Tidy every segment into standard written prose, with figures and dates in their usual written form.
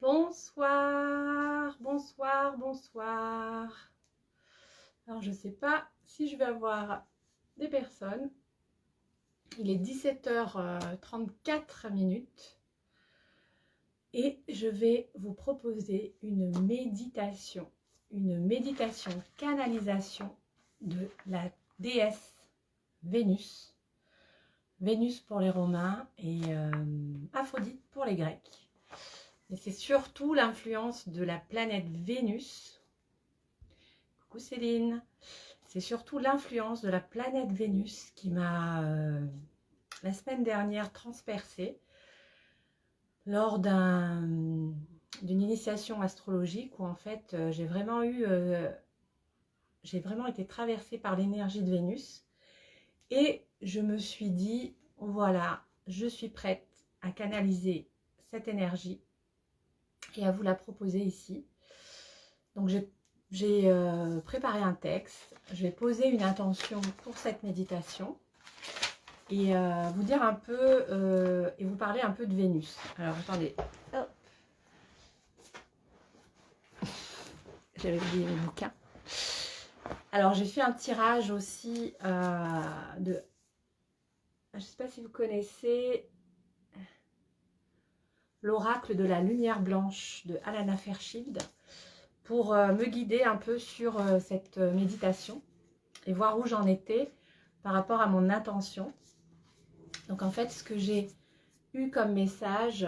Bonsoir, bonsoir, bonsoir. Alors je ne sais pas si je vais avoir des personnes. Il est 17h34 et je vais vous proposer une méditation canalisation de la déesse Vénus. Vénus pour les Romains et Aphrodite pour les Grecs. Et c'est surtout l'influence de la planète Vénus. Coucou Céline. C'est surtout l'influence de la planète Vénus qui m'a, la semaine dernière, transpercée lors d'une initiation astrologique où en fait j'ai vraiment été traversée par l'énergie de Vénus et je me suis dit, voilà, je suis prête à canaliser cette énergie et à vous la proposer ici. Donc j'ai préparé un texte, je vais poser une intention pour cette méditation et vous dire un peu et vous parler un peu de Vénus. Alors attendez, hop. J'avais oublié mes bouquins. Alors j'ai fait un tirage aussi de, je ne sais pas si vous connaissez l'oracle de la lumière blanche de Alana Fairchild, pour me guider un peu sur cette méditation et voir où j'en étais par rapport à mon intention. Donc en fait, ce que j'ai eu comme message,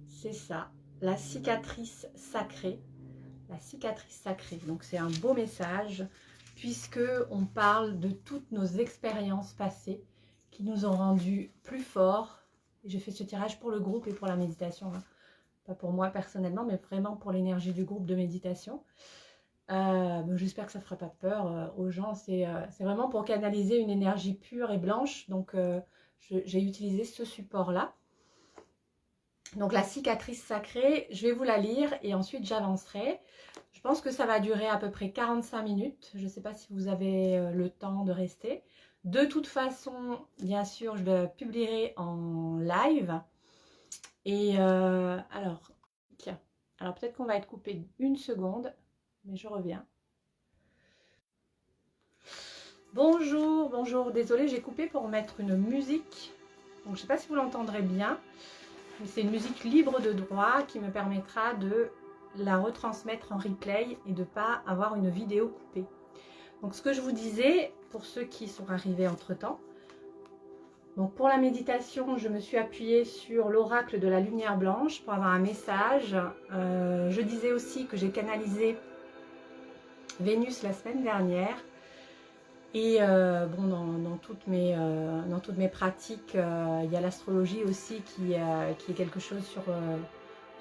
c'est ça, la cicatrice sacrée. La cicatrice sacrée. Donc c'est un beau message puisque on parle de toutes nos expériences passées qui nous ont rendus plus forts. J'ai fait ce tirage pour le groupe et pour la méditation, hein. Pas pour moi personnellement, mais vraiment pour l'énergie du groupe de méditation. J'espère que ça ne fera pas peur aux gens. C'est vraiment pour canaliser une énergie pure et blanche. Donc, j'ai utilisé ce support-là. Donc, la cicatrice sacrée, je vais vous la lire et ensuite j'avancerai. Je pense que ça va durer à peu près 45 minutes. Je ne sais pas si vous avez le temps de rester. De toute façon, bien sûr, je le publierai en live. Et alors peut-être qu'on va être coupé une seconde, mais je reviens. Bonjour, bonjour, désolée, j'ai coupé pour mettre une musique. Donc je ne sais pas si vous l'entendrez bien, mais c'est une musique libre de droit qui me permettra de la retransmettre en replay et de ne pas avoir une vidéo coupée. Donc ce que je vous disais, pour ceux qui sont arrivés entre-temps, donc pour la méditation, je me suis appuyée sur l'oracle de la lumière blanche pour avoir un message. Je disais aussi que j'ai canalisé Vénus la semaine dernière. Et bon, dans toutes mes pratiques, il y a l'astrologie aussi qui est quelque chose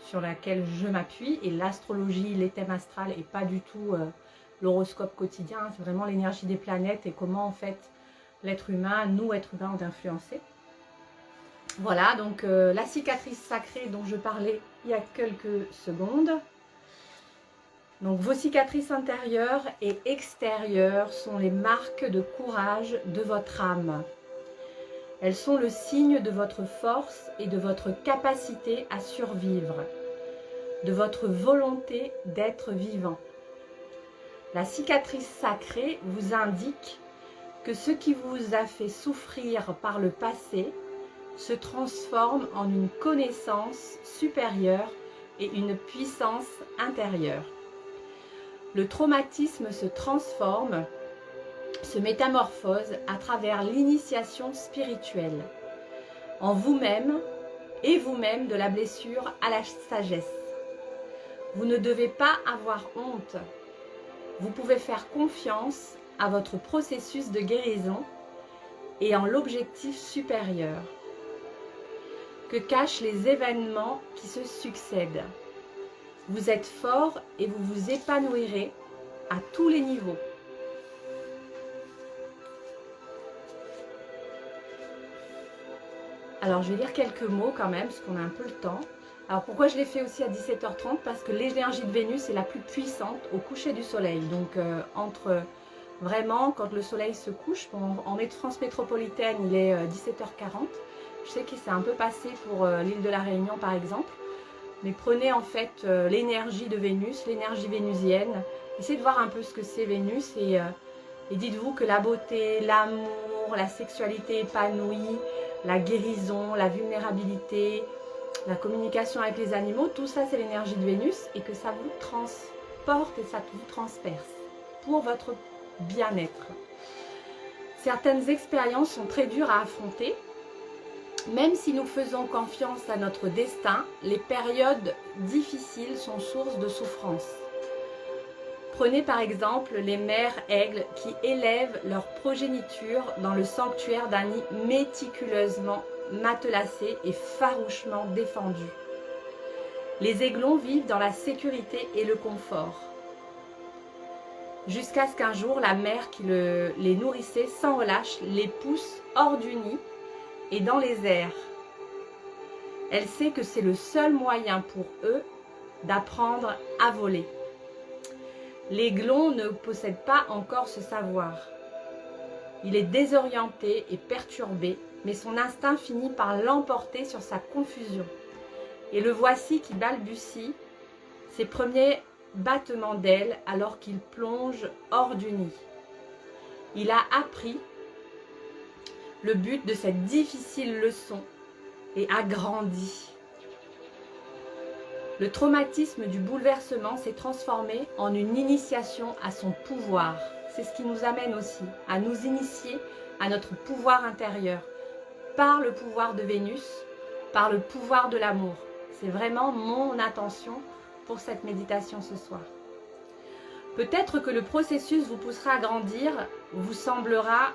sur laquelle je m'appuie. Et l'astrologie, les thèmes astrales et pas du tout l'horoscope quotidien. C'est vraiment l'énergie des planètes et comment en fait l'être humain, nous êtres humains, ont influencé. Voilà, donc la cicatrice sacrée dont je parlais il y a quelques secondes. Donc vos cicatrices intérieures et extérieures sont les marques de courage de votre âme. Elles sont le signe de votre force et de votre capacité à survivre, de votre volonté d'être vivant. La cicatrice sacrée vous indique que ce qui vous a fait souffrir par le passé se transforme en une connaissance supérieure et une puissance intérieure. Le traumatisme se transforme, se métamorphose à travers l'initiation spirituelle, en vous-même et vous-même de la blessure à la sagesse. Vous ne devez pas avoir honte. Vous pouvez faire confiance à votre processus de guérison et en l'objectif supérieur que cachent les événements qui se succèdent. Vous êtes fort et vous vous épanouirez à tous les niveaux. Alors je vais lire quelques mots quand même, parce qu'on a un peu le temps. Alors pourquoi je l'ai fait aussi à 17h30? Parce que l'énergie de Vénus est la plus puissante au coucher du soleil. Donc vraiment, quand le soleil se couche, en France métropolitaine, il est 17h40. Je sais qu'il s'est un peu passé pour l'île de la Réunion par exemple. mais prenez en fait l'énergie de Vénus, l'énergie vénusienne. Essayez de voir un peu ce que c'est Vénus et dites-vous que la beauté, l'amour, la sexualité épanouie, la guérison, la vulnérabilité, la communication avec les animaux, tout ça c'est l'énergie de Vénus et que ça vous transporte et ça vous transperce pour votre bien-être. Certaines expériences sont très dures à affronter. Même si nous faisons confiance à notre destin, les périodes difficiles sont source de souffrance. Prenez par exemple les mères aigles qui élèvent leur progéniture dans le sanctuaire d'un nid méticuleusement matelassé et farouchement défendu. Les aiglons vivent dans la sécurité et le confort. Jusqu'à ce qu'un jour, la mère qui les nourrissait sans relâche les pousse hors du nid et dans les airs. Elle sait que c'est le seul moyen pour eux d'apprendre à voler. L'aiglon ne possède pas encore ce savoir. Il est désorienté et perturbé, mais son instinct finit par l'emporter sur sa confusion. Et le voici qui balbutie ses premiers battements d'ailes alors qu'il plonge hors du nid. Il a appris le but de cette difficile leçon et a grandi. Le traumatisme du bouleversement s'est transformé en une initiation à son pouvoir. C'est ce qui nous amène aussi à nous initier à notre pouvoir intérieur par le pouvoir de Vénus, par le pouvoir de l'amour. C'est vraiment mon intention pour cette méditation ce soir. Peut-être que le processus vous poussera à grandir, vous semblera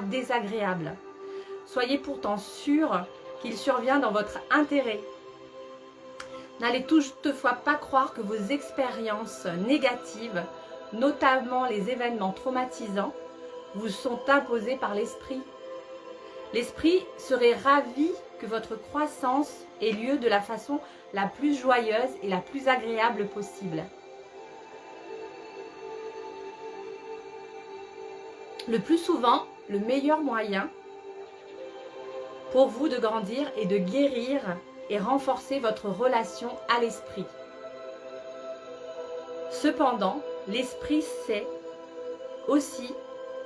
désagréable. Soyez pourtant sûr qu'il survient dans votre intérêt. N'allez toutefois pas croire que vos expériences négatives, notamment les événements traumatisants, vous sont imposés par l'esprit. L'esprit serait ravi que votre croissance ait lieu de la façon la plus joyeuse et la plus agréable possible. Le plus souvent, le meilleur moyen pour vous de grandir est de guérir et renforcer votre relation à l'esprit. Cependant, l'esprit sait aussi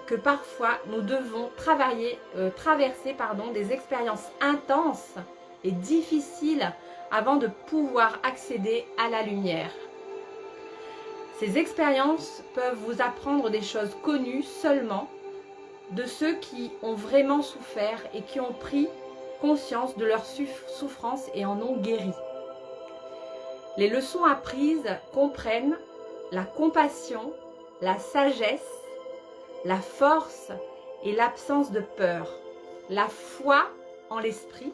que parfois nous devons traverser des expériences intenses et difficiles avant de pouvoir accéder à la lumière. Ces expériences peuvent vous apprendre des choses connues seulement de ceux qui ont vraiment souffert et qui ont pris conscience de leur souffrance et en ont guéri. Les leçons apprises comprennent la compassion, la sagesse, la force et l'absence de peur, la foi en l'esprit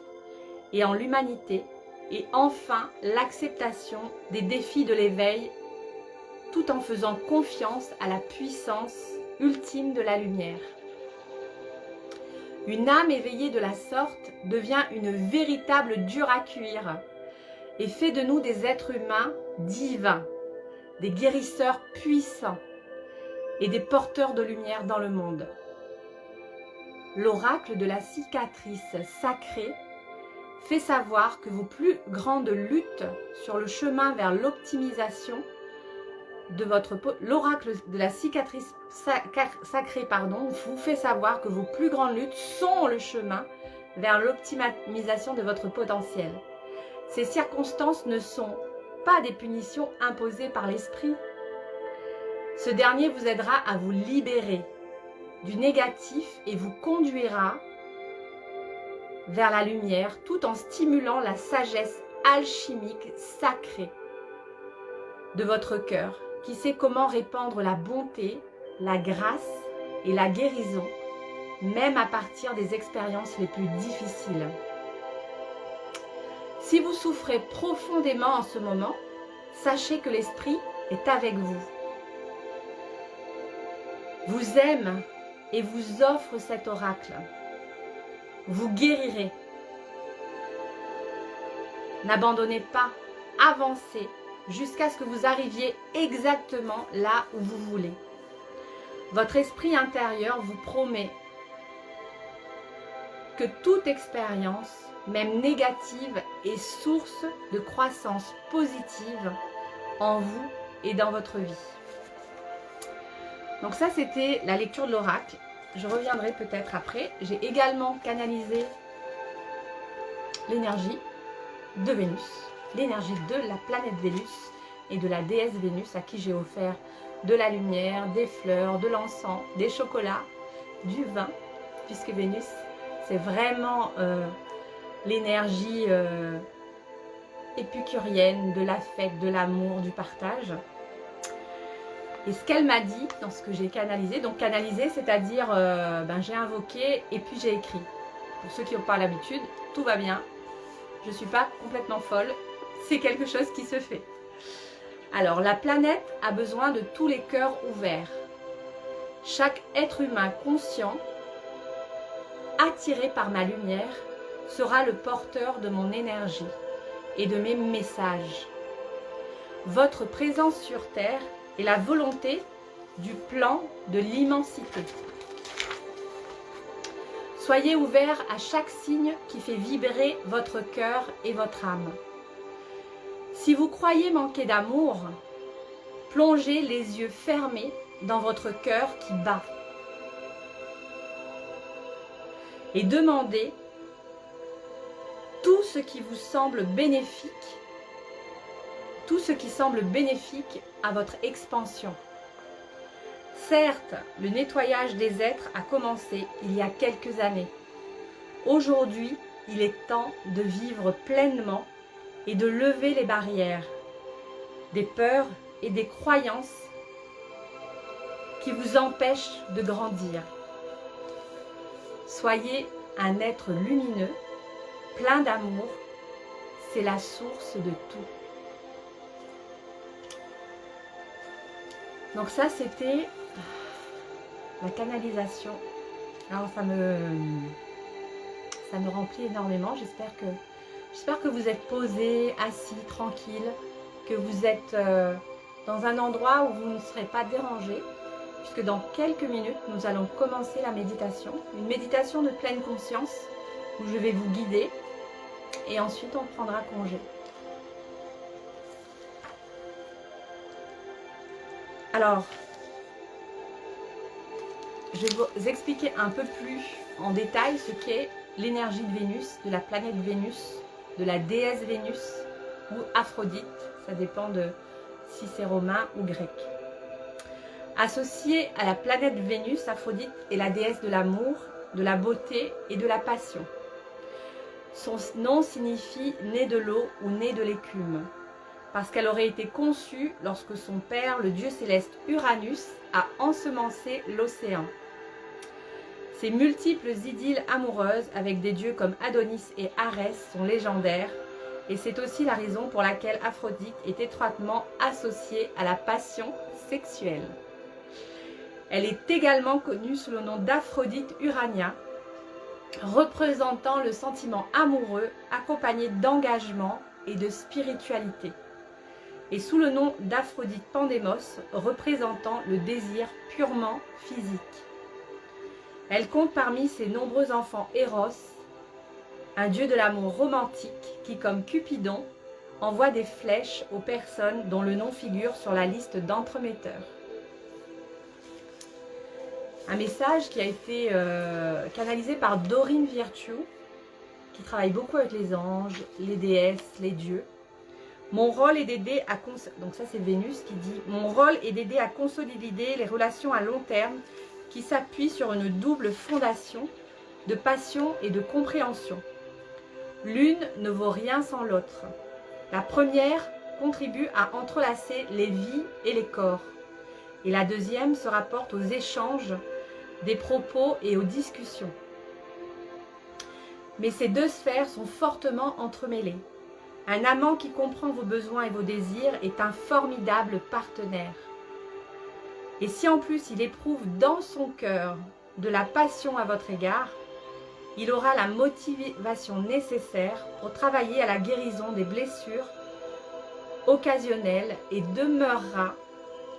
et en l'humanité, et enfin l'acceptation des défis de l'éveil, tout en faisant confiance à la puissance ultime de la lumière. Une âme éveillée de la sorte devient une véritable dure à cuire et fait de nous des êtres humains divins, des guérisseurs puissants et des porteurs de lumière dans le monde. L'oracle de la cicatrice sacrée fait savoir que vos plus grandes luttes sur le chemin vers l'optimisation de votre peau, l'oracle de la cicatrice sacrée, vous fait savoir que vos plus grandes luttes sont le chemin vers l'optimisation de votre potentiel. Ces circonstances ne sont pas des punitions imposées par l'esprit. Ce dernier vous aidera à vous libérer du négatif et vous conduira vers la lumière tout en stimulant la sagesse alchimique sacrée de votre cœur qui sait comment répandre la bonté, la grâce et la guérison, même à partir des expériences les plus difficiles. Si vous souffrez profondément en ce moment, sachez que l'esprit est avec vous. Vous aime et vous offre cet oracle. Vous guérirez. N'abandonnez pas, avancez jusqu'à ce que vous arriviez exactement là où vous voulez. Votre esprit intérieur vous promet que toute expérience, même négative, est source de croissance positive en vous et dans votre vie. Donc ça, c'était la lecture de l'oracle. Je reviendrai peut-être après. J'ai également canalisé l'énergie de Vénus, l'énergie de la planète Vénus et de la déesse Vénus à qui j'ai offert de la lumière, des fleurs, de l'encens, des chocolats, du vin, puisque Vénus, c'est vraiment l'énergie épicurienne de la fête, de l'amour, du partage. Et ce qu'elle m'a dit dans ce que j'ai canalisé, donc canalisé, c'est-à-dire j'ai invoqué et puis j'ai écrit. Pour ceux qui n'ont pas l'habitude, tout va bien. Je ne suis pas complètement folle, c'est quelque chose qui se fait. Alors, la planète a besoin de tous les cœurs ouverts. Chaque être humain conscient, attiré par ma lumière, sera le porteur de mon énergie et de mes messages. Votre présence sur Terre est la volonté du plan de l'immensité. Soyez ouverts à chaque signe qui fait vibrer votre cœur et votre âme. Si vous croyez manquer d'amour, plongez les yeux fermés dans votre cœur qui bat et demandez tout ce qui vous semble bénéfique, tout ce qui semble bénéfique à votre expansion. Certes, le nettoyage des êtres a commencé il y a quelques années. Aujourd'hui, il est temps de vivre pleinement et de lever les barrières, des peurs et des croyances qui vous empêchent de grandir. Soyez un être lumineux, plein d'amour, c'est la source de tout. Donc ça, c'était la canalisation. Alors ça me remplit énormément. J'espère que vous êtes posé, assis, tranquille, que vous êtes dans un endroit où vous ne serez pas dérangé, puisque dans quelques minutes, nous allons commencer la méditation. Une méditation de pleine conscience, où je vais vous guider, et ensuite on prendra congé. Alors, je vais vous expliquer un peu plus en détail ce qu'est l'énergie de Vénus, de la planète Vénus, de la déesse Vénus ou Aphrodite, ça dépend de si c'est romain ou grec. Associée à la planète Vénus, Aphrodite est la déesse de l'amour, de la beauté et de la passion. Son nom signifie née de l'eau ou née de l'écume, parce qu'elle aurait été conçue lorsque son père, le dieu céleste Uranus, a ensemencé l'océan. Ces multiples idylles amoureuses avec des dieux comme Adonis et Arès sont légendaires, et c'est aussi la raison pour laquelle Aphrodite est étroitement associée à la passion sexuelle. Elle est également connue sous le nom d'Aphrodite Urania, représentant le sentiment amoureux accompagné d'engagement et de spiritualité, et sous le nom d'Aphrodite Pandémos, représentant le désir purement physique. Elle compte parmi ses nombreux enfants Eros, un dieu de l'amour romantique qui, comme Cupidon, envoie des flèches aux personnes dont le nom figure sur la liste d'entremetteurs. Un message qui a été canalisé par Dorine Virtue, qui travaille beaucoup avec les anges, les déesses, les dieux. Mon rôle est d'aider à donc ça c'est Vénus qui dit: mon rôle est d'aider à consolider les relations à long terme qui s'appuient sur une double fondation de passion et de compréhension. L'une ne vaut rien sans l'autre. La première contribue à entrelacer les vies et les corps, et la deuxième se rapporte aux échanges, des propos et aux discussions. Mais ces deux sphères sont fortement entremêlées. Un amant qui comprend vos besoins et vos désirs est un formidable partenaire. Et si en plus il éprouve dans son cœur de la passion à votre égard, il aura la motivation nécessaire pour travailler à la guérison des blessures occasionnelles et demeurera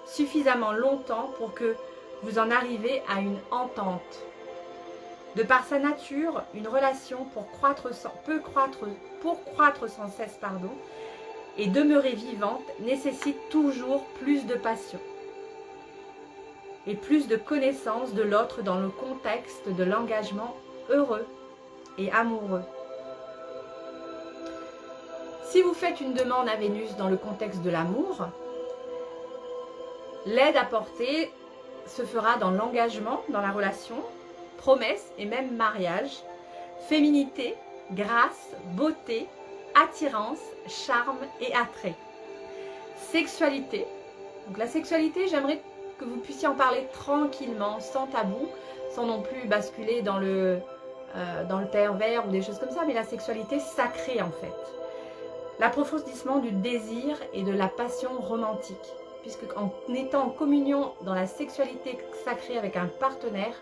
suffisamment longtemps pour que vous en arrivez à une entente. De par sa nature, une relation pour croître sans cesse, et demeurer vivante nécessite toujours plus de passion et plus de connaissance de l'autre dans le contexte de l'engagement heureux et amoureux. Si vous faites une demande à Vénus dans le contexte de l'amour, l'aide apportée se fera dans l'engagement, dans la relation, promesse et même mariage, féminité, grâce, beauté, attirance, charme et attrait. Sexualité. Donc la sexualité, j'aimerais que vous puissiez en parler tranquillement, sans tabou, sans non plus basculer dans le pervers ou des choses comme ça, mais la sexualité sacrée en fait. L'approfondissement du désir et de la passion romantique, puisque en étant en communion dans la sexualité sacrée avec un partenaire,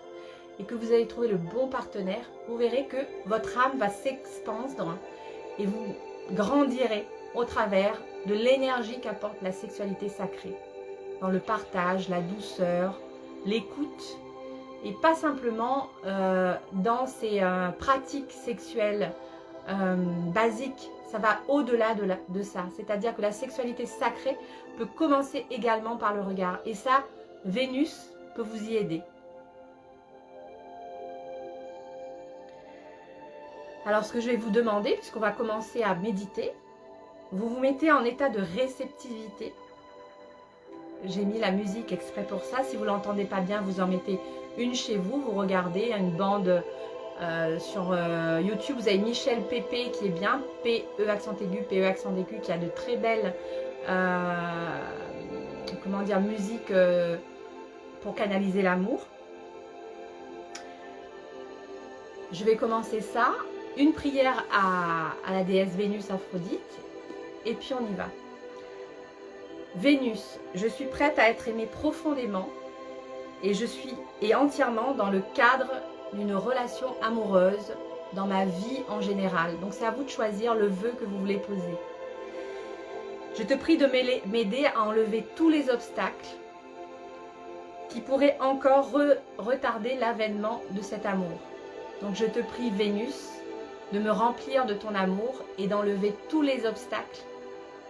et que vous allez trouver le bon partenaire, vous verrez que votre âme va s'expandre et vous grandirez au travers de l'énergie qu'apporte la sexualité sacrée, dans le partage, la douceur, l'écoute, et pas simplement dans ces pratiques sexuelles basiques. Ça va au-delà de ça, c'est-à-dire que la sexualité sacrée peut commencer également par le regard, et ça, Vénus peut vous y aider. Alors ce que je vais vous demander, puisqu'on va commencer à méditer, vous vous mettez en état de réceptivité. J'ai mis la musique exprès pour ça. Si vous ne l'entendez pas bien, vous en mettez une chez vous. Vous regardez une bande sur YouTube. Vous avez Michel Pépé qui est bien. P-E accent aigu, P-E accent aigu, qui a de très belles musique pour canaliser l'amour. Je vais commencer ça. Une prière à la déesse Vénus Aphrodite. Et puis on y va. Vénus, je suis prête à être aimée profondément et je suis entièrement dans le cadre d'une relation amoureuse dans ma vie en général. Donc c'est à vous de choisir le vœu que vous voulez poser. Je te prie de m'aider à enlever tous les obstacles qui pourraient encore retarder l'avènement de cet amour. Donc je te prie Vénus de me remplir de ton amour et d'enlever tous les obstacles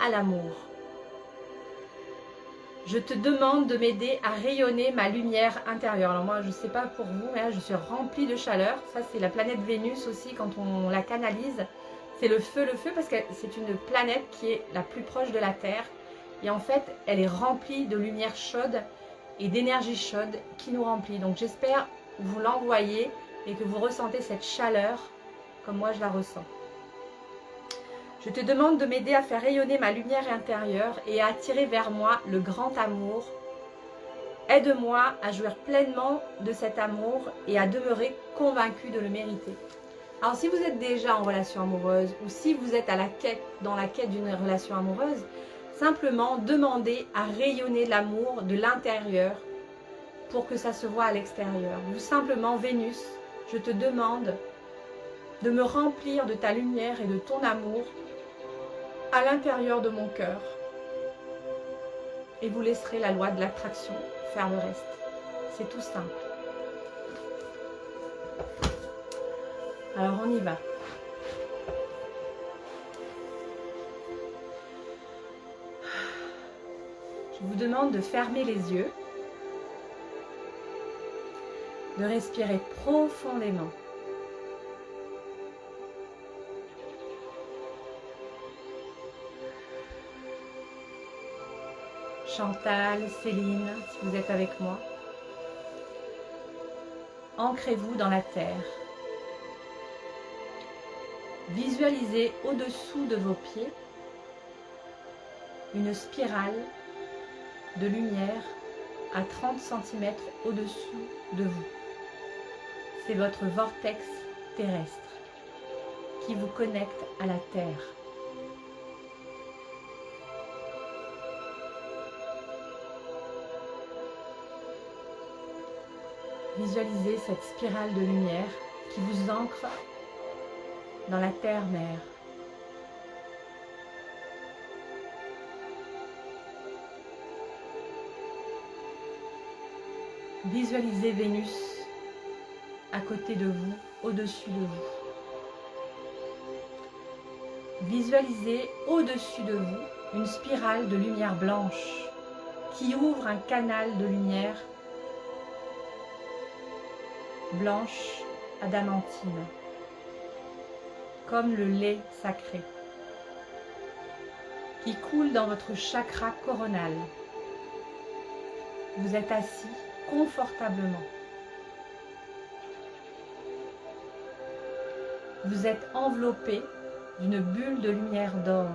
à l'amour. Je te demande de m'aider à rayonner ma lumière intérieure. Alors moi, je ne sais pas pour vous, mais là, je suis remplie de chaleur. Ça, c'est la planète Vénus aussi, quand on la canalise. C'est le feu, parce que c'est une planète qui est la plus proche de la Terre. Et en fait, elle est remplie de lumière chaude et d'énergie chaude qui nous remplit. Donc j'espère vous l'envoyer et que vous ressentez cette chaleur comme moi je la ressens. Je te demande de m'aider à faire rayonner ma lumière intérieure et à attirer vers moi le grand amour. Aide-moi à jouir pleinement de cet amour et à demeurer convaincu de le mériter. Alors si vous êtes déjà en relation amoureuse ou si vous êtes dans la quête d'une relation amoureuse, simplement demandez à rayonner l'amour de l'intérieur pour que ça se voit à l'extérieur. Ou simplement, Vénus, je te demande de me remplir de ta lumière et de ton amour à l'intérieur de mon cœur. Et vous laisserez la loi de l'attraction faire le reste. C'est tout simple. Alors on y va. Je vous demande de fermer les yeux, de respirer profondément. Chantal, Céline, si vous êtes avec moi, ancrez-vous dans la terre. Visualisez au-dessous de vos pieds une spirale de lumière à 30 cm au-dessous de vous. C'est votre vortex terrestre qui vous connecte à la terre. Visualisez cette spirale de lumière qui vous ancre dans la terre-mère. Visualisez Vénus à côté de vous, au-dessus de vous. Visualisez au-dessus de vous une spirale de lumière blanche qui ouvre un canal de lumière blanche adamantine, comme le lait sacré, qui coule dans votre chakra coronal. Vous êtes assis confortablement. Vous êtes enveloppé d'une bulle de lumière d'or.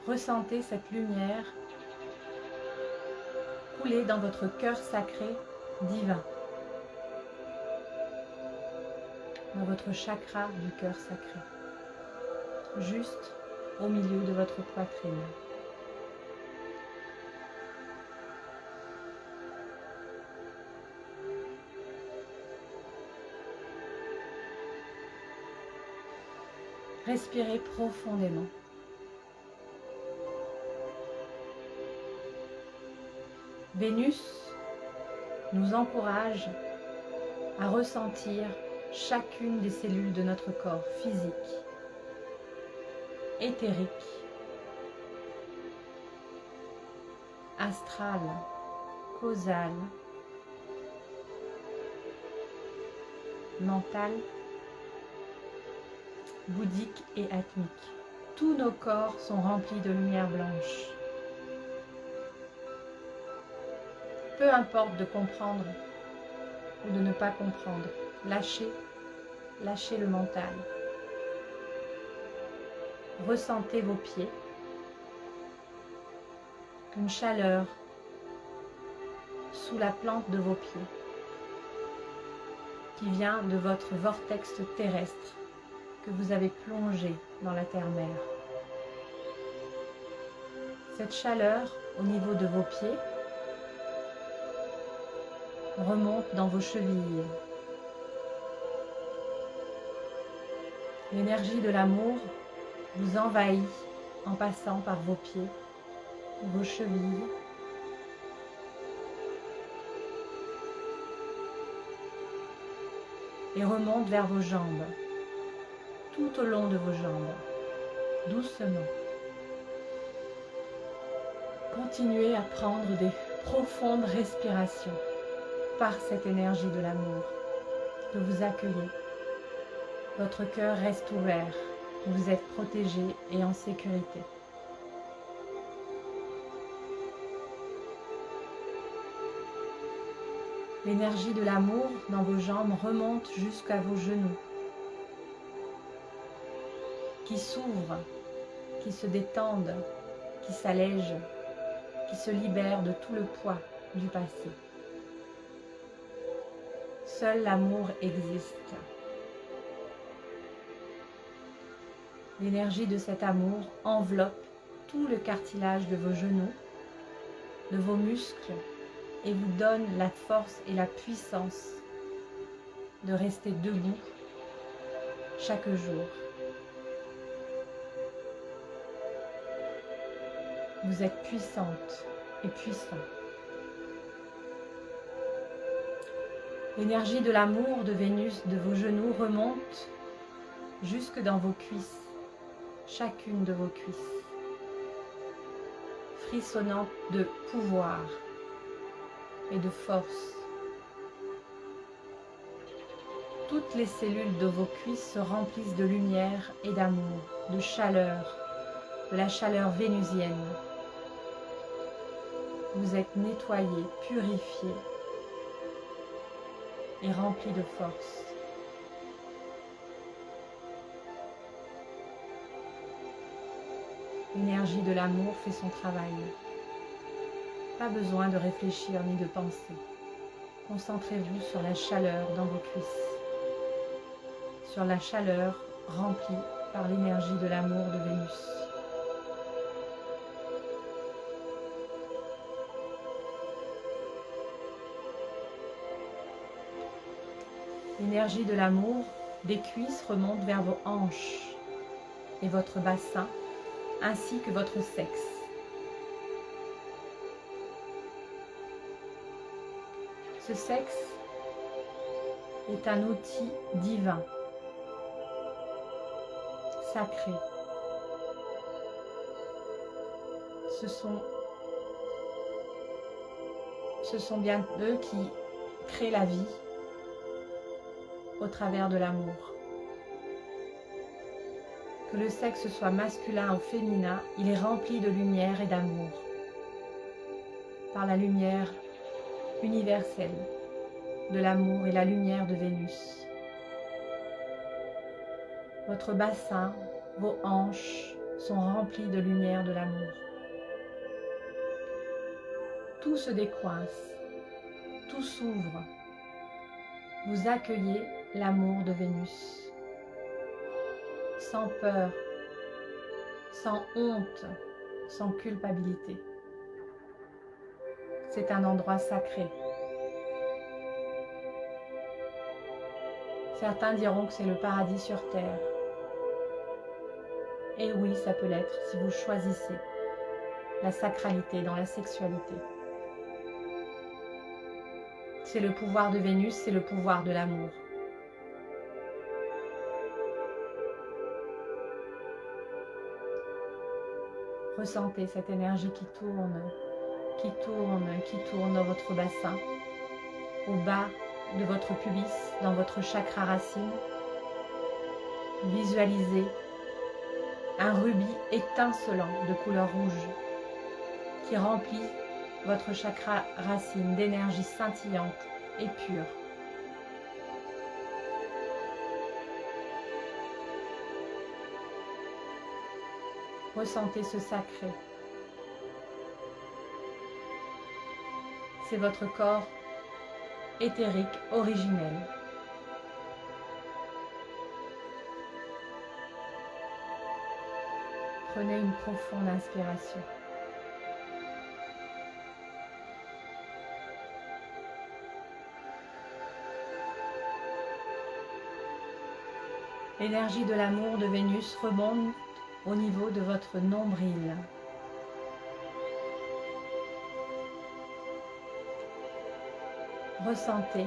Ressentez cette lumière couler dans votre cœur sacré divin, dans votre chakra du cœur sacré, juste au milieu de votre poitrine. Respirez profondément. Vénus nous encourage à ressentir chacune des cellules de notre corps physique, éthérique, astral, causal, mental, bouddhique et atmique. Tous nos corps sont remplis de lumière blanche. Peu importe de comprendre ou de ne pas comprendre, lâchez le mental. Ressentez vos pieds, une chaleur sous la plante de vos pieds qui vient de votre vortex terrestre que vous avez plongé dans la terre-mère. Cette chaleur au niveau de vos pieds remonte dans vos chevilles. L'énergie de l'amour vous envahit en passant par vos pieds, vos chevilles, et remonte vers vos jambes, tout au long de vos jambes, doucement. Continuez à prendre des profondes respirations par cette énergie de l'amour que vous accueillez. Votre cœur reste ouvert, vous êtes protégé et en sécurité. L'énergie de l'amour dans vos jambes remonte jusqu'à vos genoux, qui s'ouvrent, qui se détendent, qui s'allègent, qui se libèrent de tout le poids du passé. Seul l'amour existe. L'énergie de cet amour enveloppe tout le cartilage de vos genoux, de vos muscles, et vous donne la force et la puissance de rester debout chaque jour. Vous êtes puissante et puissant. L'énergie de l'amour de Vénus de vos genoux remonte jusque dans vos cuisses, chacune de vos cuisses, frissonnante de pouvoir et de force. Toutes les cellules de vos cuisses se remplissent de lumière et d'amour, de chaleur, de la chaleur vénusienne. Vous êtes nettoyé, purifié et rempli de force. L'énergie de l'amour fait son travail. Pas besoin de réfléchir ni de penser. Concentrez-vous sur la chaleur dans vos cuisses, sur la chaleur remplie par l'énergie de l'amour de Vénus. L'énergie de l'amour des cuisses remonte vers vos hanches et votre bassin, ainsi que votre sexe. Ce sexe est un outil divin, sacré. Ce sont bien eux qui créent la vie au travers de l'amour. Que le sexe soit masculin ou féminin, il est rempli de lumière et d'amour. Par la lumière universelle de l'amour et la lumière de Vénus. Votre bassin, vos hanches sont remplis de lumière de l'amour. Tout se décoince, tout s'ouvre. Vous accueillez l'amour de Vénus. Sans peur, sans honte, sans culpabilité. C'est un endroit sacré. Certains diront que c'est le paradis sur terre. Et oui, ça peut l'être si vous choisissez la sacralité dans la sexualité. C'est le pouvoir de Vénus, c'est le pouvoir de l'amour. Ressentez cette énergie qui tourne, qui tourne, qui tourne dans votre bassin, au bas de votre pubis, dans votre chakra racine. Visualisez un rubis étincelant de couleur rouge qui remplit votre chakra racine d'énergie scintillante et pure. Ressentez ce sacré. C'est votre corps éthérique originel. Prenez une profonde inspiration. L'énergie de l'amour de Vénus remonte au niveau de votre nombril. Ressentez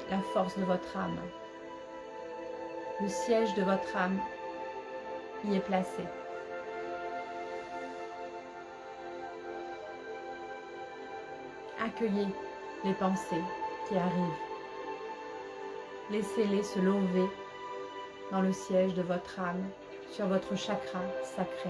la force de votre âme. Le siège de votre âme y est placé. Accueillez les pensées qui arrivent. Laissez-les se lever dans le siège de votre âme, sur votre chakra sacré.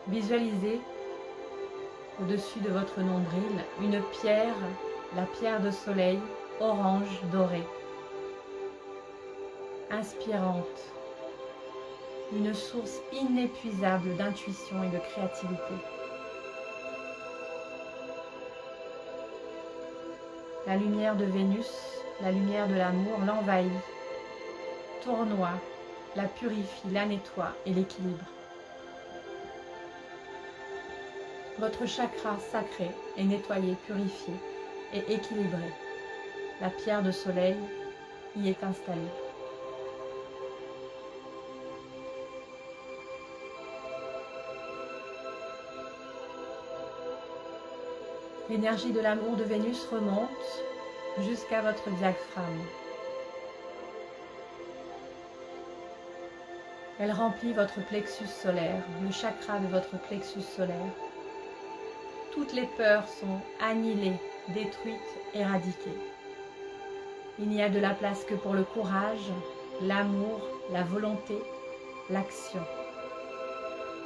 Visualisez au-dessus de votre nombril une pierre, la pierre de soleil orange dorée, inspirante, une source inépuisable d'intuition et de créativité. La lumière de Vénus, la lumière de l'amour l'envahit, tournoie, la purifie, la nettoie et l'équilibre. Votre chakra sacré est nettoyé, purifié et équilibré. La pierre de soleil y est installée. L'énergie de l'amour de Vénus remonte jusqu'à votre diaphragme. Elle remplit votre plexus solaire, le chakra de votre plexus solaire. Toutes les peurs sont annihilées, détruites, éradiquées. Il n'y a de la place que pour le courage, l'amour, la volonté, l'action.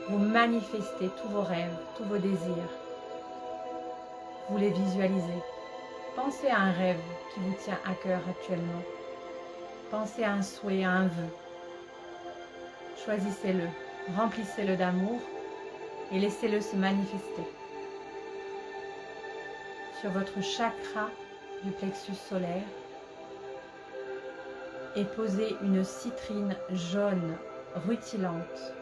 Vous manifestez tous vos rêves, tous vos désirs. Vous les visualisez. Pensez à un rêve qui vous tient à cœur actuellement. Pensez à un souhait, à un vœu. Choisissez-le, remplissez-le d'amour et laissez-le se manifester. Sur votre chakra du plexus solaire et posez une citrine jaune rutilante.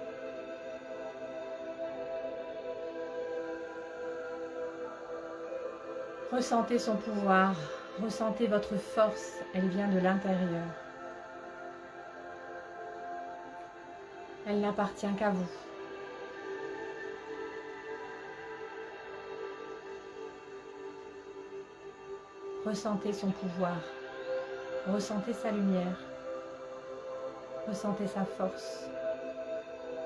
Ressentez son pouvoir, ressentez votre force, elle vient de l'intérieur. Elle n'appartient qu'à vous. Ressentez son pouvoir, ressentez sa lumière, ressentez sa force.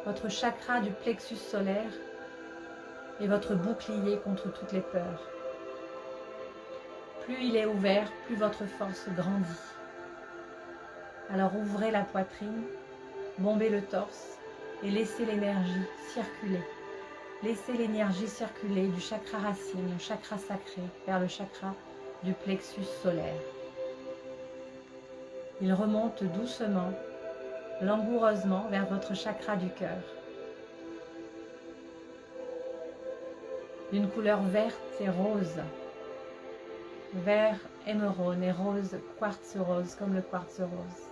Votre chakra du plexus solaire est votre bouclier contre toutes les peurs. Plus il est ouvert, plus votre force grandit. Alors ouvrez la poitrine, bombez le torse et laissez l'énergie circuler. Laissez l'énergie circuler du chakra racine, le chakra sacré, vers le chakra du plexus solaire. Il remonte doucement, langoureusement vers votre chakra du cœur. D'une couleur verte et rose, vert émeraude et rose, quartz rose, comme le quartz rose.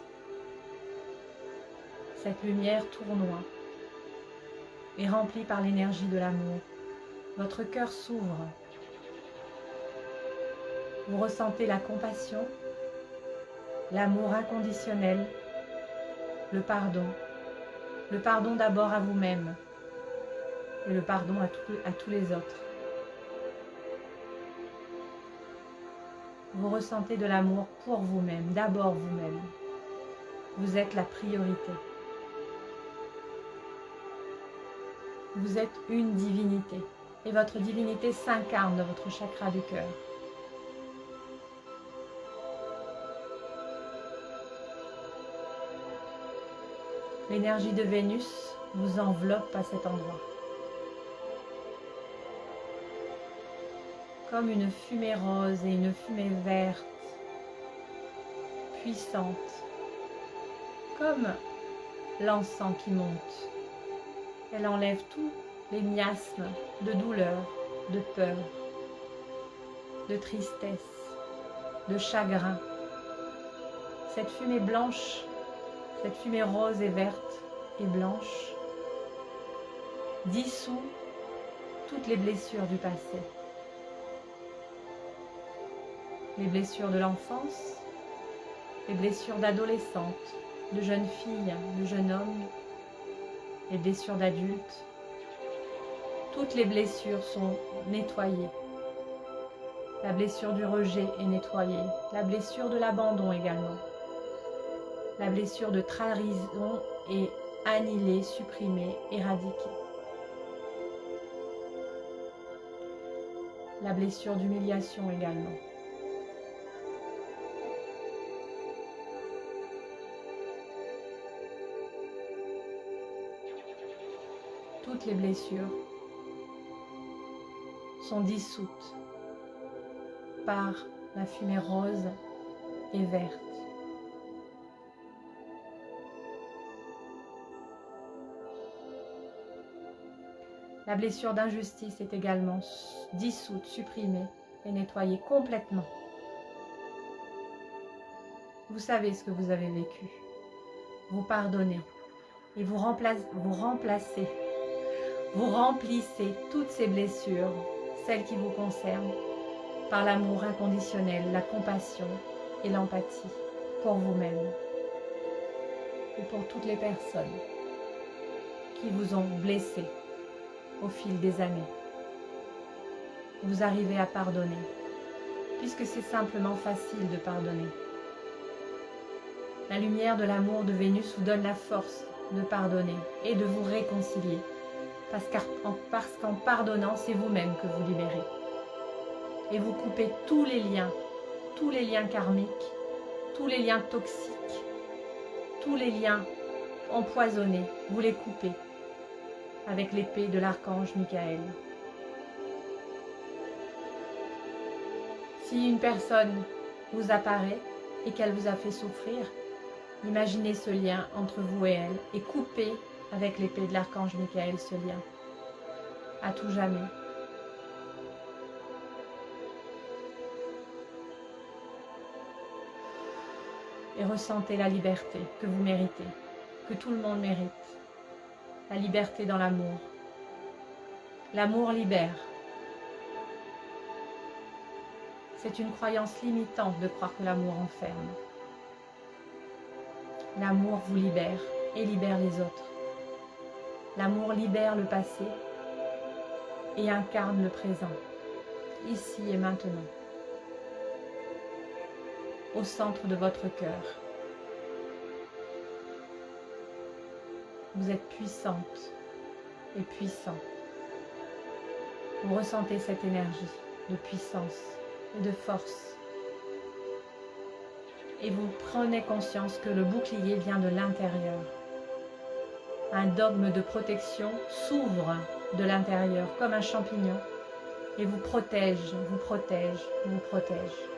Cette lumière tournoie et remplie par l'énergie de l'amour. Votre cœur s'ouvre. Vous ressentez la compassion, l'amour inconditionnel, le pardon d'abord à vous-même et le pardon à tous les autres. Vous ressentez de l'amour pour vous-même, d'abord vous-même. Vous êtes la priorité. Vous êtes une divinité et votre divinité s'incarne dans votre chakra du cœur. L'énergie de Vénus vous enveloppe à cet endroit. Comme une fumée rose et une fumée verte, puissante, comme l'encens qui monte. Elle enlève tous les miasmes de douleur, de peur, de tristesse, de chagrin. Cette fumée blanche, cette fumée rose et verte et blanche dissout toutes les blessures du passé. Les blessures de l'enfance, les blessures d'adolescentes, de jeunes filles, de jeunes hommes, les blessures d'adultes. Toutes les blessures sont nettoyées. La blessure du rejet est nettoyée. La blessure de l'abandon également. La blessure de trahison est annihilée, supprimée, éradiquée. La blessure d'humiliation également. Toutes les blessures sont dissoutes par la fumée rose et verte. La blessure d'injustice est également dissoute, supprimée et nettoyée complètement. Vous savez ce que vous avez vécu. Vous pardonnez et vous remplissez toutes ces blessures, celles qui vous concernent, par l'amour inconditionnel, la compassion et l'empathie pour vous-même et pour toutes les personnes qui vous ont blessé au fil des années. Vous arrivez à pardonner, puisque c'est simplement facile de pardonner. La lumière de l'amour de Vénus vous donne la force de pardonner et de vous réconcilier, parce qu'en pardonnant, c'est vous-même que vous libérez. Et vous coupez tous les liens karmiques, tous les liens toxiques, tous les liens empoisonnés, vous les coupez avec l'épée de l'archange Michael. Si une personne vous apparaît et qu'elle vous a fait souffrir, imaginez ce lien entre vous et elle et coupez avec l'épée de l'archange Michael ce lien, à tout jamais. et ressentez la liberté que vous méritez, que tout le monde mérite. La liberté dans l'amour. L'amour libère. C'est une croyance limitante de croire que l'amour enferme. L'amour vous libère et libère les autres. L'amour libère le passé et incarne le présent, ici et maintenant, au centre de votre cœur. Vous êtes puissante et puissant. Vous ressentez cette énergie de puissance et de force. Et vous prenez conscience que le bouclier vient de l'intérieur. Un dogme de protection s'ouvre de l'intérieur comme un champignon et vous protège, vous protège, vous protège.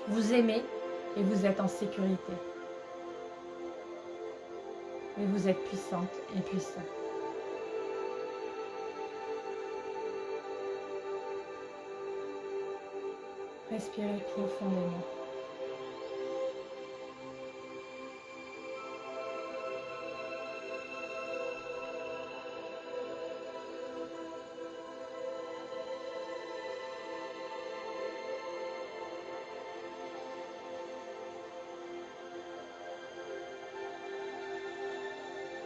Vous aimez et vous êtes en sécurité. Et vous êtes puissante et puissant. Respirez profondément.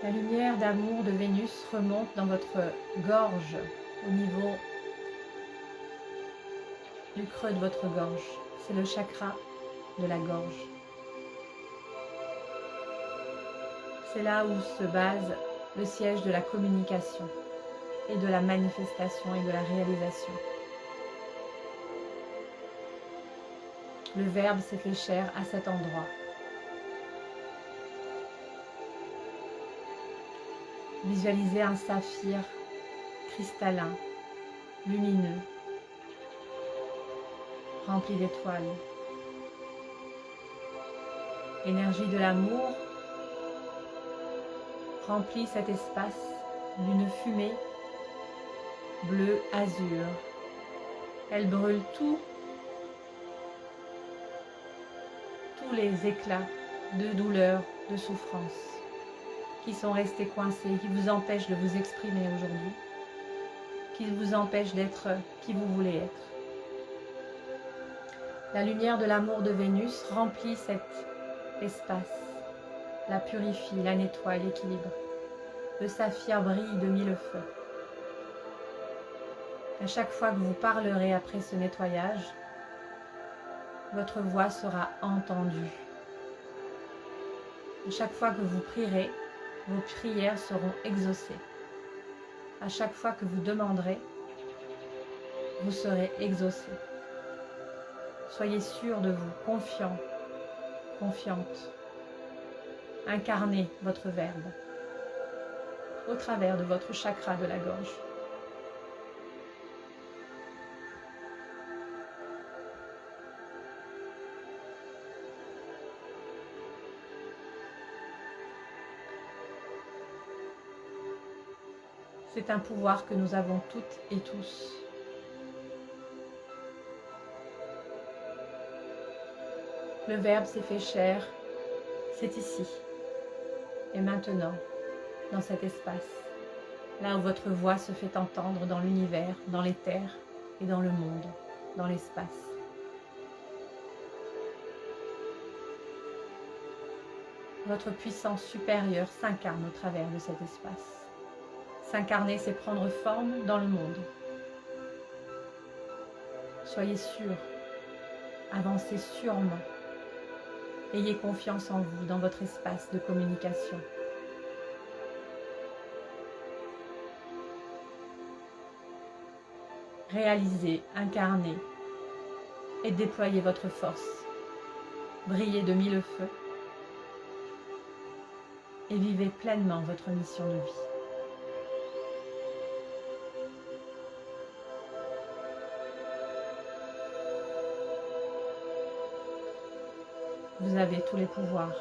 La lumière d'amour de Vénus remonte dans votre gorge, au niveau du creux de votre gorge. C'est le chakra de la gorge. C'est là où se base le siège de la communication et de la manifestation et de la réalisation. Le verbe s'est fait chair à cet endroit. Visualisez un saphir cristallin, lumineux, rempli d'étoiles. L'énergie de l'amour remplit cet espace d'une fumée bleu azur. Elle brûle tous les éclats de douleur, de souffrance qui sont restés coincés, qui vous empêchent de vous exprimer aujourd'hui, qui vous empêchent d'être qui vous voulez être. La lumière de l'amour de Vénus remplit cet espace, la purifie, la nettoie, l'équilibre. Le saphir brille de mille feux. À chaque fois que vous parlerez après ce nettoyage, votre voix sera entendue. À chaque fois que vous prierez, vos prières seront exaucées. À chaque fois que vous demanderez, vous serez exaucé. Soyez sûr de vous, confiant, confiante. Incarnez votre verbe au travers de votre chakra de la gorge. C'est un pouvoir que nous avons toutes et tous. Le Verbe s'est fait chair, c'est ici et maintenant, dans cet espace, là où votre voix se fait entendre dans l'univers, dans les terres et dans le monde, dans l'espace. Votre puissance supérieure s'incarne au travers de cet espace. S'incarner, c'est prendre forme dans le monde. Soyez sûrs, avancez sûrement. Ayez confiance en vous, dans votre espace de communication. Réalisez, incarnez et déployez votre force. Brillez de mille feux et vivez pleinement votre mission de vie. Vous avez tous les pouvoirs.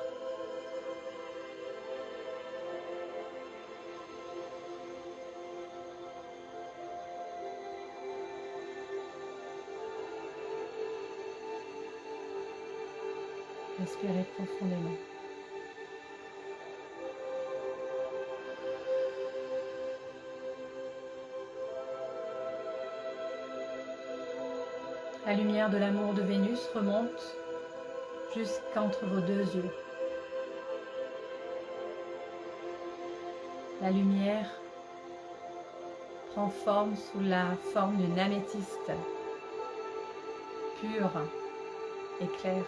Respirez profondément. La lumière de l'amour de Vénus remonte jusqu'entre vos deux yeux. La lumière prend forme sous la forme d'une améthyste pure et claire.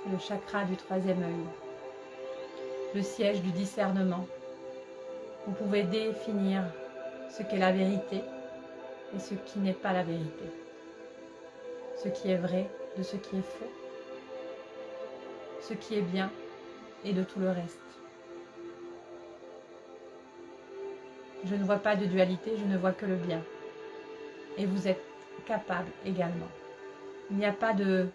C'est le chakra du troisième œil, le siège du discernement. Vous pouvez définir ce qu'est la vérité et ce qui n'est pas la vérité, ce qui est vrai de ce qui est faux, ce qui est bien et de tout le reste. Je ne vois pas de dualité, je ne vois que le bien. Et vous êtes capable également. Il n'y a pas de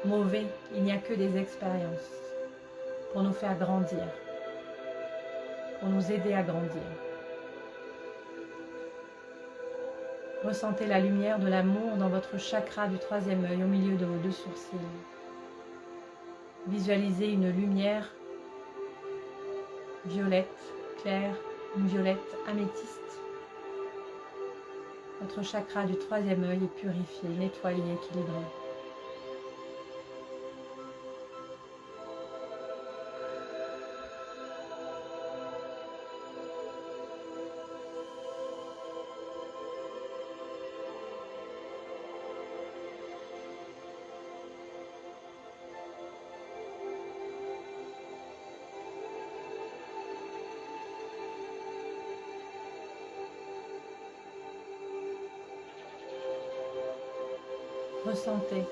mauvais, il n'y a que des expériences pour nous faire grandir, pour nous aider à grandir. Ressentez la lumière de l'amour dans votre chakra du troisième œil, au milieu de vos deux sourcils. Visualisez une lumière violette, claire, une violette améthyste. Votre chakra du troisième œil est purifié, nettoyé, équilibré. Ressentez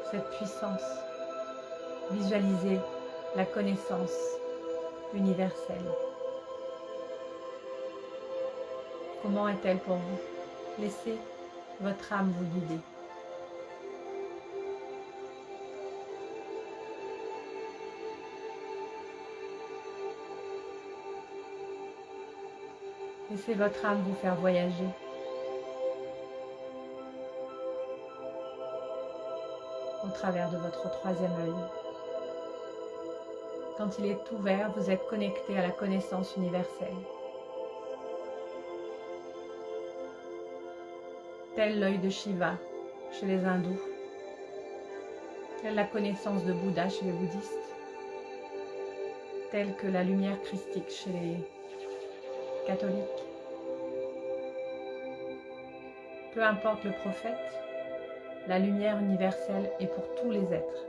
cette puissance. Visualisez la connaissance universelle. Comment est-elle pour vous? Laissez votre âme vous guider. Laissez votre âme vous faire voyager. Au travers de votre troisième œil. Quand il est ouvert, vous êtes connecté à la connaissance universelle. Tel l'œil de Shiva chez les hindous, telle la connaissance de Bouddha chez les bouddhistes, telle que la lumière christique chez les catholiques. Peu importe le prophète, la lumière universelle est pour tous les êtres.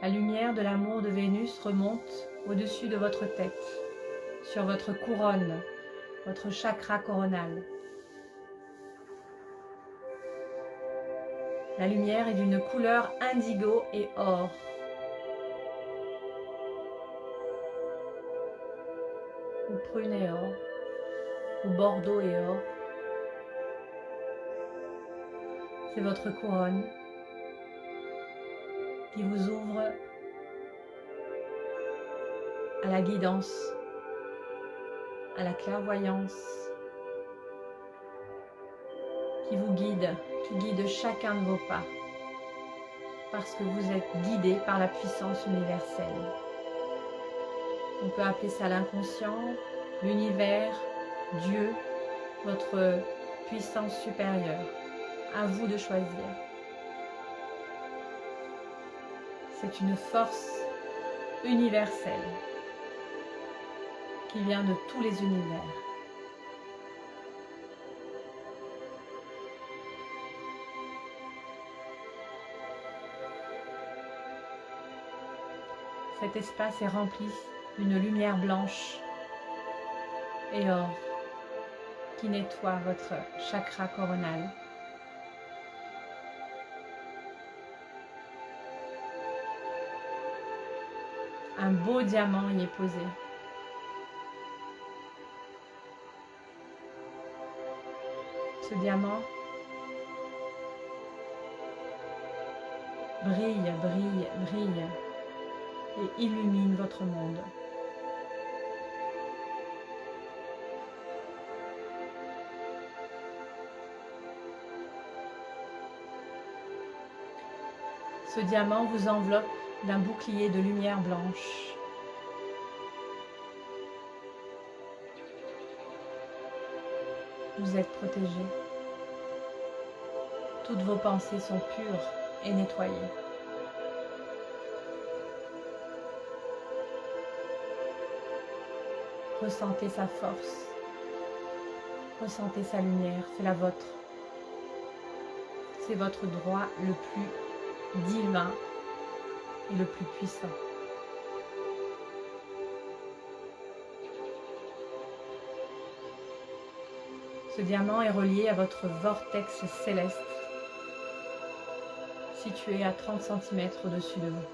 La lumière de l'amour de Vénus remonte au-dessus de votre tête, sur votre couronne, votre chakra coronal. La lumière est d'une couleur indigo et or. Ou prune et or, ou bordeaux et or. C'est votre couronne qui vous ouvre à la guidance, à la clairvoyance, qui vous guide, qui guide chacun de vos pas, parce que vous êtes guidé par la puissance universelle. On peut appeler ça l'inconscient, l'univers, Dieu, votre puissance supérieure. À vous de choisir. C'est une force universelle qui vient de tous les univers. Cet espace est rempli d'une lumière blanche et or qui nettoie votre chakra coronal. Un beau diamant y est posé. Ce diamant brille, brille, brille et illumine votre monde. Ce diamant vous enveloppe d'un bouclier de lumière blanche. Vous êtes protégé. Toutes vos pensées sont pures et nettoyées. Ressentez sa force. Ressentez sa lumière, c'est la vôtre. C'est votre droit le plus divin et le plus puissant. Ce diamant est relié à votre vortex céleste, situé à 30 cm au-dessus de vous.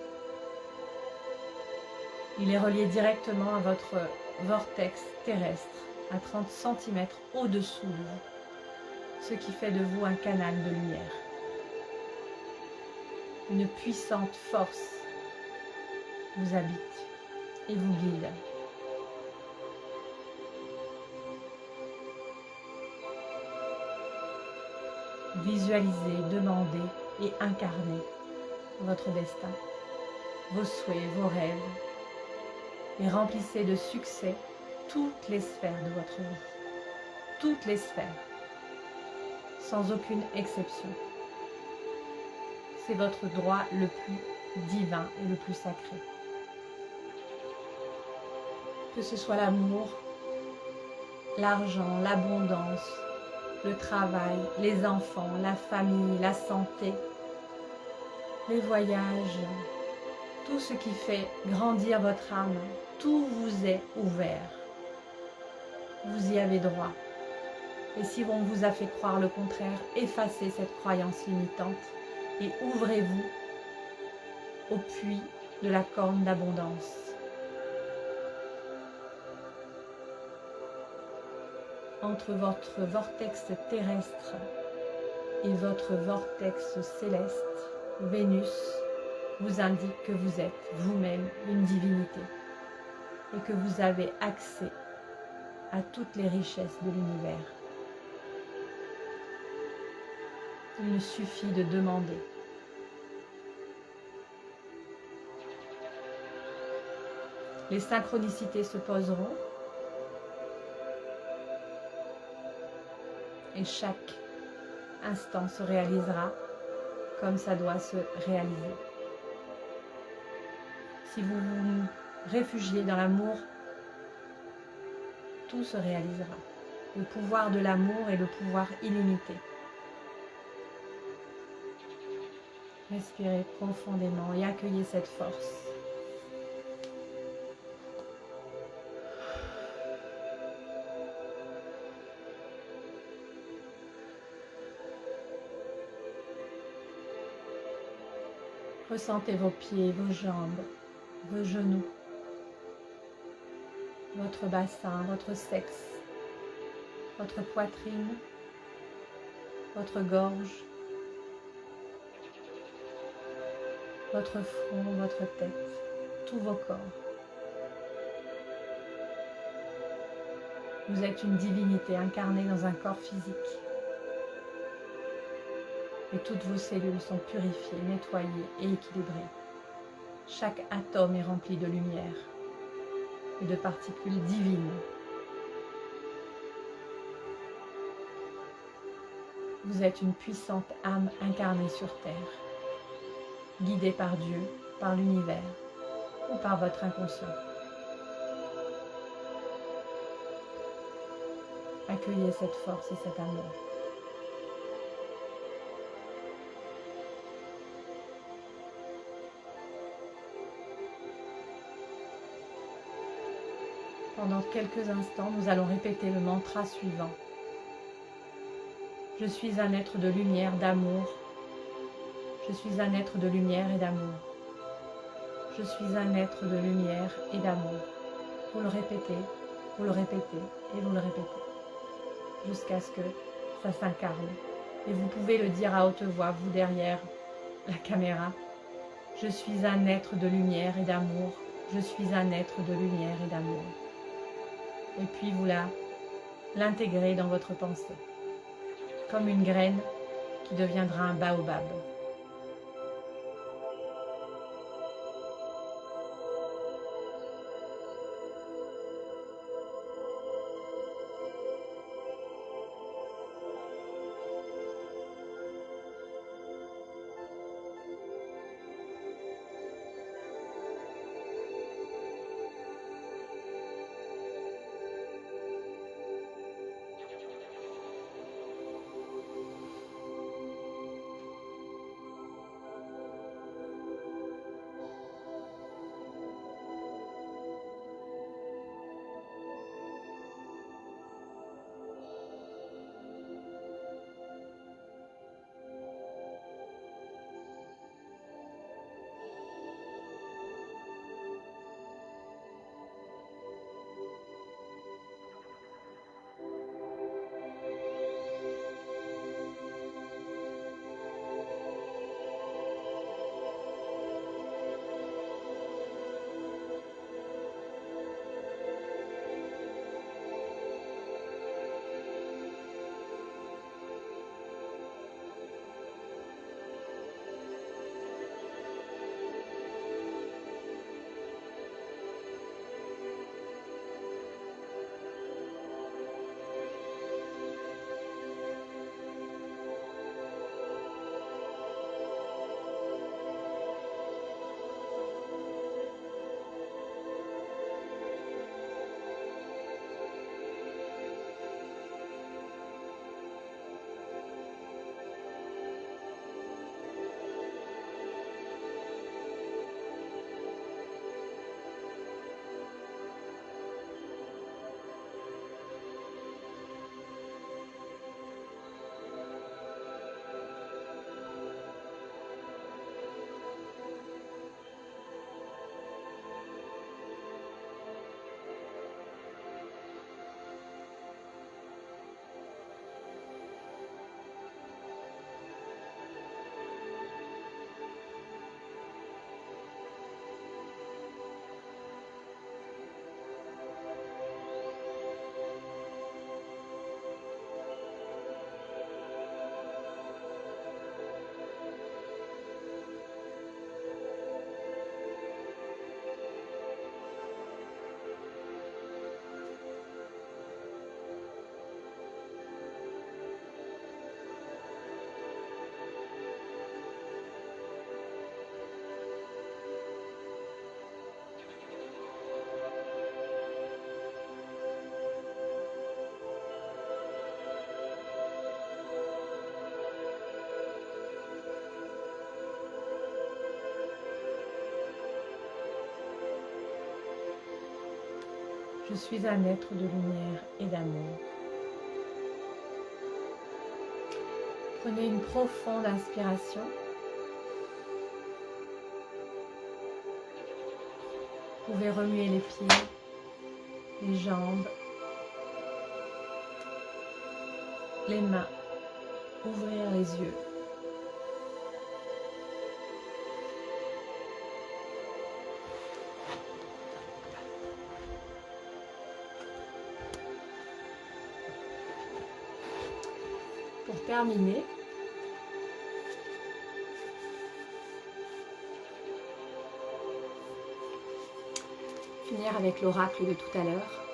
Il est relié directement à votre vortex terrestre, à 30 cm au-dessous de vous, ce qui fait de vous un canal de lumière. Une puissante force vous habite et vous guide. Visualisez, demandez et incarnez votre destin, vos souhaits, vos rêves, et remplissez de succès toutes les sphères de votre vie, toutes les sphères, sans aucune exception. C'est votre droit le plus divin et le plus sacré. Que ce soit l'amour, l'argent, l'abondance, le travail, les enfants, la famille, la santé, les voyages, tout ce qui fait grandir votre âme, tout vous est ouvert. Vous y avez droit. Et si on vous a fait croire le contraire, effacez cette croyance limitante et ouvrez-vous au puits de la corne d'abondance. Entre votre vortex terrestre et votre vortex céleste, Vénus vous indique que vous êtes vous-même une divinité et que vous avez accès à toutes les richesses de l'univers. Il suffit de demander. Les synchronicités se poseront et chaque instant se réalisera comme ça doit se réaliser. Si vous vous réfugiez dans l'amour, tout se réalisera. Le pouvoir de l'amour est le pouvoir illimité. Respirez profondément et accueillez cette force. Ressentez vos pieds, vos jambes, vos genoux, votre bassin, votre sexe, votre poitrine, votre gorge, votre front, votre tête, tous vos corps. Vous êtes une divinité incarnée dans un corps physique. Et toutes vos cellules sont purifiées, nettoyées et équilibrées. Chaque atome est rempli de lumière et de particules divines. Vous êtes une puissante âme incarnée sur Terre, guidée par Dieu, par l'univers ou par votre inconscient. Accueillez cette force et cet amour. Pendant quelques instants, nous allons répéter le mantra suivant. Je suis un être de lumière, d'amour. Je suis un être de lumière et d'amour. Je suis un être de lumière et d'amour. Vous le répétez et vous le répétez, jusqu'à ce que ça s'incarne. Et vous pouvez le dire à haute voix, vous derrière la caméra. Je suis un être de lumière et d'amour. Je suis un être de lumière et d'amour. Et puis vous l'intégrez dans votre pensée, comme une graine qui deviendra un baobab. Je suis un être de lumière et d'amour. Prenez une profonde inspiration. Vous pouvez remuer les pieds, les jambes, les mains, ouvrir les yeux. Pour terminer, finir avec l'oracle de tout à l'heure.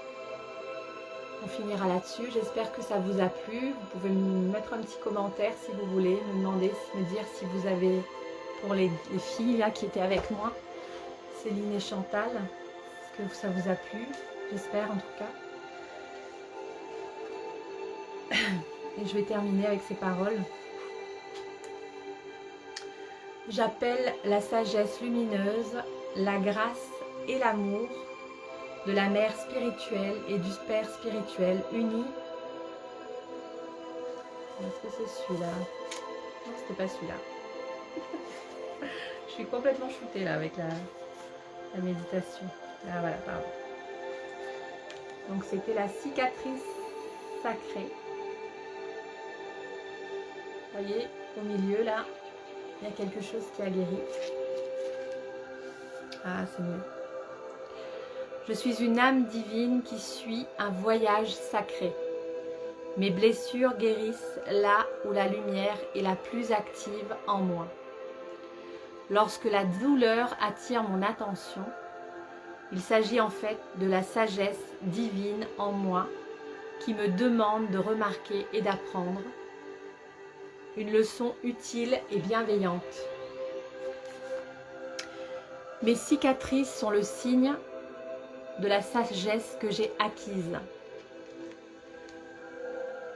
On finira là-dessus. J'espère que ça vous a plu. Vous pouvez me mettre un petit commentaire si vous voulez, me demander, me dire si vous avez, pour les filles là qui étaient avec moi, Céline et Chantal, est-ce que ça vous a plu? J'espère en tout cas. Et je vais terminer avec ces paroles. J'appelle la sagesse lumineuse, la grâce et l'amour de la mère spirituelle et du père spirituel unis. Est-ce que c'est celui-là? Non, c'était pas celui-là. Je suis complètement shootée là avec la méditation. Ah voilà, pardon. Donc c'était la cicatrice sacrée. Vous voyez, au milieu là, il y a quelque chose qui a guéri. Ah, c'est mieux. Je suis une âme divine qui suit un voyage sacré. Mes blessures guérissent là où la lumière est la plus active en moi. Lorsque la douleur attire mon attention, il s'agit en fait de la sagesse divine en moi qui me demande de remarquer et d'apprendre une leçon utile et bienveillante. Mes cicatrices sont le signe de la sagesse que j'ai acquise.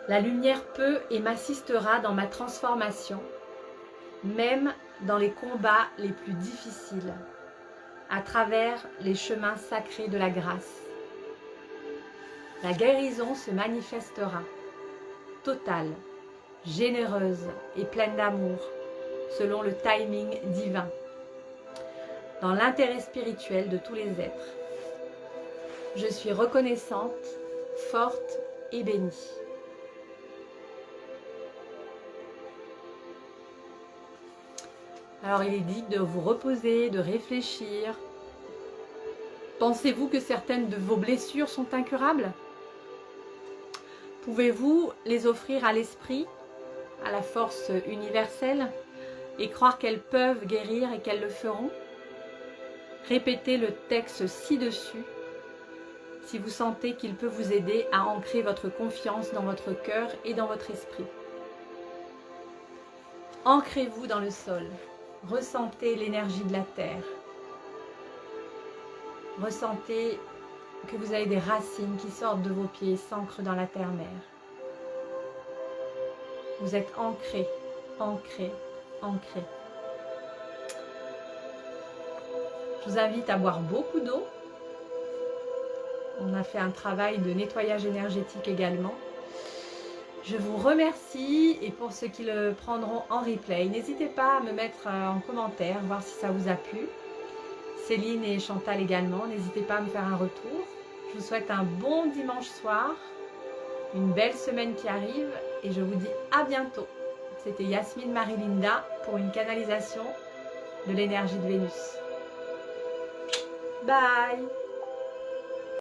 La lumière peut et m'assistera dans ma transformation, même dans les combats les plus difficiles, à travers les chemins sacrés de la grâce. La guérison se manifestera, totale, généreuse et pleine d'amour, selon le timing divin, dans l'intérêt spirituel de tous les êtres. Je suis reconnaissante, forte et bénie. Alors il est dit de vous reposer, de réfléchir. Pensez-vous que certaines de vos blessures sont incurables? Pouvez-vous les offrir à l'esprit, à la force universelle, et croire qu'elles peuvent guérir et qu'elles le feront? Répétez le texte ci-dessus si vous sentez qu'il peut vous aider à ancrer votre confiance dans votre cœur et dans votre esprit. Ancrez-vous dans le sol. Ressentez l'énergie de la terre. Ressentez que vous avez des racines qui sortent de vos pieds et s'ancrent dans la terre-mère. Vous êtes ancré, ancré, ancré. Je vous invite à boire beaucoup d'eau. On a fait un travail de nettoyage énergétique également. Je vous remercie et pour ceux qui le prendront en replay, n'hésitez pas à me mettre en commentaire, voir si ça vous a plu. Céline et Chantal également, n'hésitez pas à me faire un retour. Je vous souhaite un bon dimanche soir, une belle semaine qui arrive et je vous dis à bientôt. C'était Yasmine Marie-Linda pour une canalisation de l'énergie de Vénus. Bye!